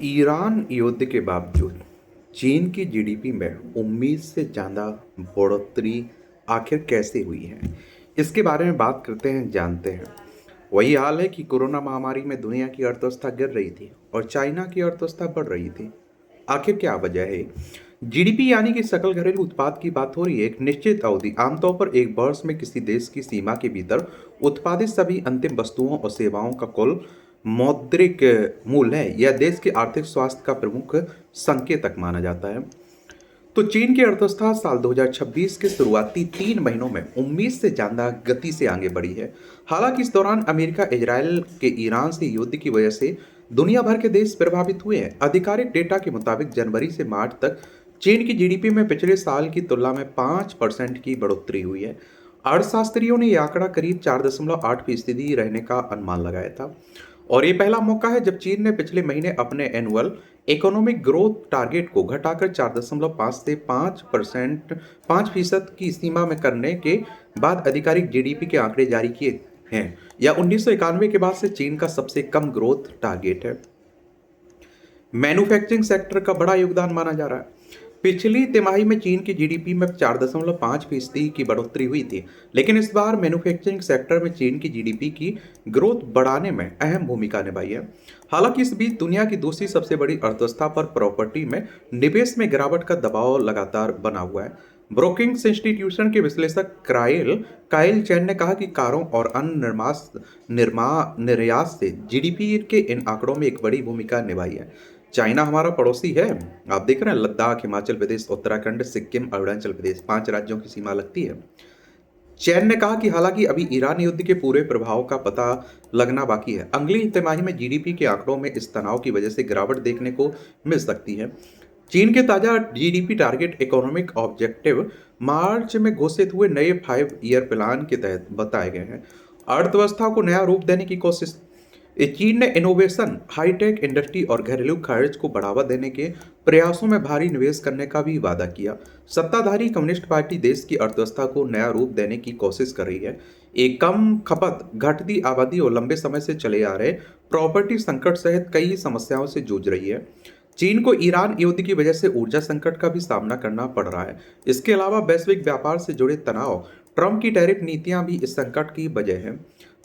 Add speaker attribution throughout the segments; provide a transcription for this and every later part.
Speaker 1: Iran युद्ध के बावजूद चीन की जीडीपी में उम्मीद से ज़्यादा बढ़ोतरी आखिर कैसे हुई है? इसके बारे में बात करते हैं, जानते हैं। वही हाल है कि कोरोना महामारी में दुनिया की अर्थव्यवस्था गिर रही थी और चाइना की अर्थव्यवस्था बढ़ रही थी। आखिर क्या वजह है? जीडीपी यानी कि सकल घरेलू उत्पाद की बात हो रही है। एक निश्चित अवधि, आमतौर पर एक वर्ष में किसी देश की सीमा के भीतर उत्पादित सभी अंतिम वस्तुओं और सेवाओं का कुल मौद्रिक मूल्य है। यह देश के आर्थिक स्वास्थ्य का प्रमुख संकेतक माना जाता है। तो चीन की अर्थव्यवस्था साल 2026 के शुरुआती 3 महीनों में उम्मीद से ज्यादा गति से आगे बढ़ी है। हालांकि इस दौरान अमेरिका इजरायल के ईरान से युद्ध की वजह से दुनिया भर के देश प्रभावित हुए हैं। आधिकारिक डेटा के मुताबिक जनवरी से मार्च तक चीन की जीडीपी में पिछले साल की तुलना में 5% की बढ़ोतरी हुई है। अर्थशास्त्रियों ने यह आंकड़ा करीब 4.8% रहने का अनुमान लगाया था। और ये पहला मौका है जब चीन ने पिछले महीने अपने एनुअल इकोनॉमिक ग्रोथ टारगेट को घटाकर 4.5 से 5% की सीमा में करने के बाद आधिकारिक जीडीपी के आंकड़े जारी किए हैं। यह 1991 के बाद से चीन का सबसे कम ग्रोथ टारगेट है। मैन्युफैक्चरिंग सेक्टर का बड़ा योगदान माना जा रहा है। पिछली तिमाही में चीन की जीडीपी में 4.5% की बढ़ोतरी हुई थी, लेकिन इस बार मैन्युफैक्चरिंग सेक्टर में चीन की जीडीपी की ग्रोथ बढ़ाने में अहम भूमिका निभाई है। हालांकि इस बीच दुनिया की दूसरी सबसे बड़ी अर्थव्यवस्था पर प्रॉपर्टी में निवेश में गिरावट का दबाव लगातार बना हुआ है। ब्रोकिंग्स इंस्टीट्यूशन के विश्लेषक काइल काइल चैन ने कहा कि कारों और अन्य निर्यात से जीडीपी के इन आंकड़ों में एक बड़ी भूमिका निभाई है। चाइना हमारा पड़ोसी है। आप देख रहे हैं, लद्दाख, हिमाचल प्रदेश, उत्तराखंड, सिक्किम, अरुणाचल प्रदेश, 5 राज्यों की सीमा लगती है। चैन ने कहा कि हालांकि अभी ईरान युद्ध के पूरे प्रभाव का पता लगना बाकी है, अगली तिमाही में जीडीपी के आंकड़ों में इस तनाव की वजह से गिरावट देखने को मिल सकती है। चीन के ताजा जीडीपी टारगेट इकोनॉमिक ऑब्जेक्टिव मार्च में घोषित हुए नए 5 ईयर प्लान के तहत बताए गए हैं। अर्थव्यवस्था को नया रूप देने की कोशिश। चीन ने इनोवेशन, हाईटेक इंडस्ट्री और घरेलू खर्च को बढ़ावा देने के प्रयासों में भारी निवेश करने का भी वादा किया। सत्ताधारी कम्युनिस्ट पार्टी देश की अर्थव्यवस्था को नया रूप देने की कोशिश कर रही है। एक कम खपत, घटती आबादी और लंबे समय से चले आ रहे प्रॉपर्टी संकट सहित कई समस्याओं से जूझ रही है। चीन को ईरान युद्ध की वजह से ऊर्जा संकट का भी सामना करना पड़ रहा है। इसके अलावा वैश्विक व्यापार से जुड़े तनाव, ट्रंप की टैरिफ नीतियां भी इस संकट की वजह है।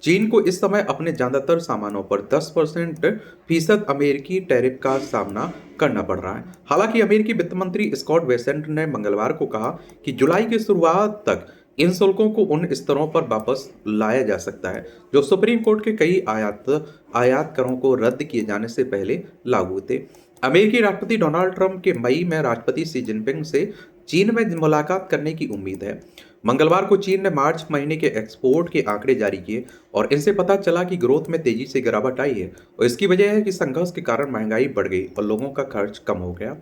Speaker 1: चीन को इस समय अपने ज्यादातर सामानों पर 10% अमेरिकी टैरिफ का सामना करना पड़ रहा है। हालांकि अमेरिकी वित्त मंत्री स्कॉट बेसेंट ने मंगलवार को कहा कि जुलाई की शुरुआत तक इन शुल्कों को उन स्तरों पर वापस लाया जा सकता है जो सुप्रीम कोर्ट के कई आयात करों को रद्द किए जाने से पहले लागू थे। अमेरिकी राष्ट्रपति डोनाल्ड ट्रंप के मई में राष्ट्रपति शी जिनपिंग से चीन में मुलाकात करने की उम्मीद है। मंगलवार को चीन ने मार्च महीने के एक्सपोर्ट के आंकड़े जारी किए और इनसे पता चला कि ग्रोथ में तेजी से गिरावट आई है और इसकी वजह है कि संघर्ष के कारण महंगाई बढ़ गई और लोगों का खर्च कम हो गया।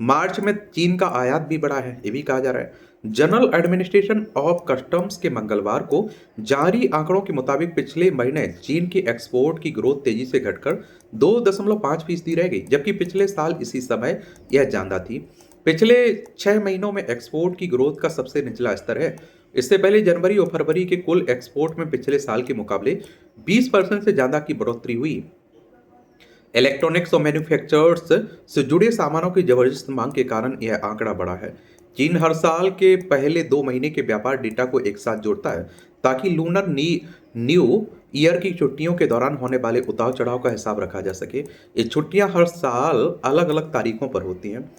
Speaker 1: मार्च में चीन का आयात भी बढ़ा है, ये भी कहा जा रहा है। जनरल एडमिनिस्ट्रेशन ऑफ कस्टम्स के मंगलवार को जारी आंकड़ों के मुताबिक पिछले महीने चीन के एक्सपोर्ट की ग्रोथ तेजी से घटकर 2.5% रह गई, जबकि पिछले साल इसी समय यह ज्यादा थी। पिछले 6 महीनों में एक्सपोर्ट की ग्रोथ का सबसे निचला स्तर है। इससे पहले जनवरी और फरवरी के कुल एक्सपोर्ट में पिछले साल के मुकाबले 20% से ज्यादा की बढ़ोतरी हुई। इलेक्ट्रॉनिक्स और मैन्युफैक्चरर्स से जुड़े सामानों की जबरदस्त मांग के कारण यह आंकड़ा बढ़ा है। चीन हर साल के पहले 2 महीने के व्यापार डेटा को एक साथ जोड़ता है ताकि लूनर न्यू ईयर की छुट्टियों के दौरान होने वाले उतार चढ़ाव का हिसाब रखा जा सके। ये छुट्टियां हर साल अलग अलग तारीखों पर होती हैं।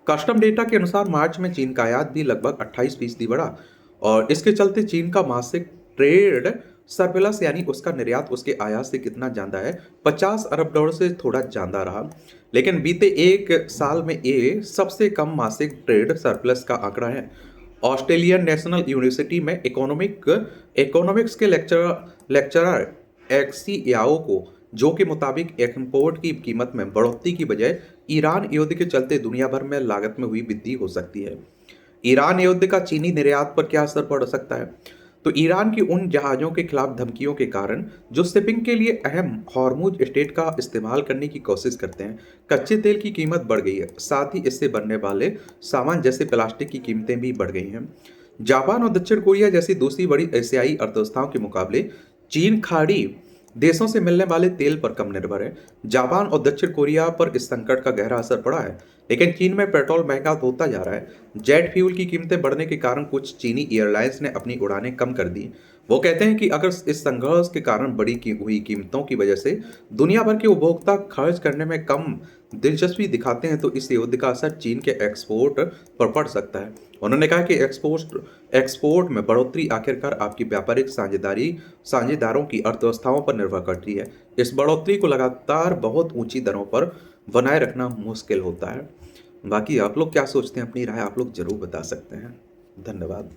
Speaker 1: कस्टम डेटा के अनुसार मार्च में चीन का आयात भी लगभग 28% बढ़ा और इसके चलते चीन का मासिक ट्रेड सरप्लस यानी उसका निर्यात उसके आयात से कितना ज्यादा है, $50 अरब से थोड़ा ज्यादा रहा। लेकिन बीते एक साल में ये सबसे कम मासिक ट्रेड सरप्लस का आंकड़ा है। ऑस्ट्रेलियन नेशनल यूनिवर्सिटी में इकोनॉमिक्स के लेक्चरर एक्सी याओ को जो के मुताबिक एक्सपोर्ट की कीमत में बढ़ोतरी की बजाय ईरान युद्ध के चलते दुनिया भर में लागत में हुई वृद्धि हो सकती है। ईरान युद्ध का चीनी निर्यात पर क्या असर पड़ सकता है? तो ईरान की उन जहाजों के खिलाफ धमकियों के कारण जो शिपिंग के लिए अहम हॉर्मुज स्ट्रेट का इस्तेमाल करने की कोशिश करते हैं, कच्चे तेल की कीमत बढ़ गई है। साथ ही इससे बनने वाले सामान जैसे प्लास्टिक की कीमतें भी बढ़ गई हैं। जापान और दक्षिण कोरिया जैसी दूसरी बड़ी एशियाई अर्थव्यवस्थाओं के मुकाबले चीन खाड़ी देशों से मिलने वाले तेल पर कम निर्भर है। जापान और दक्षिण कोरिया पर इस संकट का गहरा असर पड़ा है, लेकिन चीन में पेट्रोल महंगा होता जा रहा है। जेट फ्यूल की कीमतें बढ़ने के कारण कुछ चीनी एयरलाइंस ने अपनी उड़ानें कम कर दी। वो कहते हैं कि अगर इस संघर्ष के कारण बड़ी की हुई कीमतों की वजह से दुनिया भर के उपभोक्ता खर्च करने में कम दिलचस्पी दिखाते हैं, तो इस युद्ध का असर चीन के एक्सपोर्ट पर पड़ सकता है। उन्होंने कहा कि एक्सपोर्ट एक्सपोर्ट में बढ़ोतरी आखिरकार आपकी व्यापारिक साझेदारों की अर्थव्यवस्थाओं पर निर्भर करती है। इस बढ़ोतरी को लगातार बहुत ऊंची दरों पर बनाए रखना मुश्किल होता है। बाकी आप लोग क्या सोचते हैं? अपनी राय आप लोग जरूर बता सकते हैं। धन्यवाद।